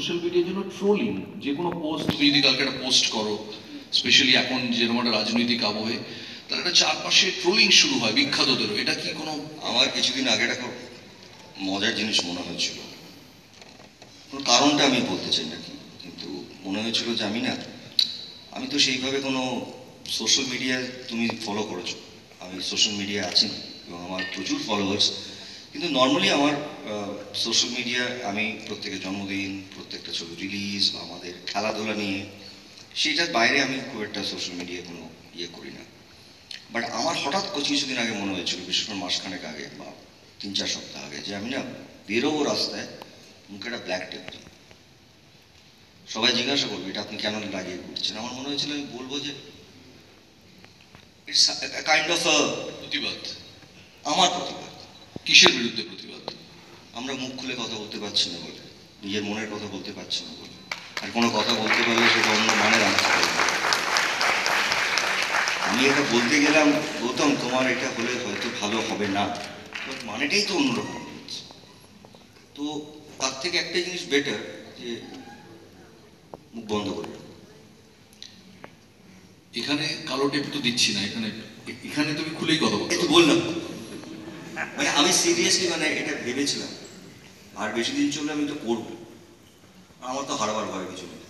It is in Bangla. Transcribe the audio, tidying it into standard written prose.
সোশ্যাল মিডিয়ার জন্য ট্রোলিং, যে কোনো পোস্ট তুমি যদি কালকে একটা পোস্ট করো, স্পেশালি এখন যেরকম একটা রাজনৈতিক আবহে, তাহলে একটা চারপাশে ট্রোলিং শুরু হয় বিখ্যাতদেরও। এটা কি কোনো আমার কিছুদিন আগে একটা খুব মজার জিনিস মনে হয়েছিল, কোনো কারণটা আমি বলতে চাই না কি, কিন্তু মনে হয়েছিল যে আমি তো সেইভাবে কোনো সোশ্যাল মিডিয়ায় তুমি ফলো করেছো, আমি সোশ্যাল মিডিয়ায় আছি না এবং আমার প্রচুর ফলোয়ার্স, কিন্তু নর্মালি আমার সোশ্যাল মিডিয়া আমি প্রত্যেকের জন্মদিন, প্রত্যেকটা ছবি রিলিজ বা আমাদের খেলাধুলা নিয়ে, সেইটার বাইরে আমি খুব একটা সোশ্যাল মিডিয়ায় কোনো ইয়ে করি না। বাট আমার হঠাৎ কিছুদিন আগে মনে হয়েছিল, বিশেষ করে মাসখানেক আগে বা 3-4 সপ্তাহ আগে, যে আমি না বেরোবো রাস্তায়, মুখে একটা ব্ল্যাক টেপ দিই। সবাই জিজ্ঞাসা করবে এটা আপনি কেন লাগিয়ে ঘুরছেন। আমার মনে হয়েছিল আমি বলবো যে ইটস কাইন্ড অফ প্রতিবাদ। আমার প্রতিবাদ। কিসের বিরুদ্ধে প্রতিবাদ? আমরা মুখ খুলে কথা বলতে পারছি না বলে, নিজের মনের কথা বলতে পারছি না বলে, আর কোনো কথা বলতে পারলে সেটা অন্য মানে রাখতে পারবে। আমি এটা বলতে গেলাম, গৌতম তোমার এটা হলে হয়তো ভালো হবে না, মানেটাই তো অন্যরকম হচ্ছে। তো তার থেকে একটা জিনিস বেটার যে মুখ বন্ধ করে রাখো। এখানে কালো টেপ তো দিচ্ছি না, এখানে এখানে তুমি খুলেই কথা বলছো। একটু বললাম মানে আমি সিরিয়াসলি মানে এটা ভেবেছিলাম, আর বেশি দিন চললে আমি তো করবো, আমার তো হারাবার ভয় কিছু নেই।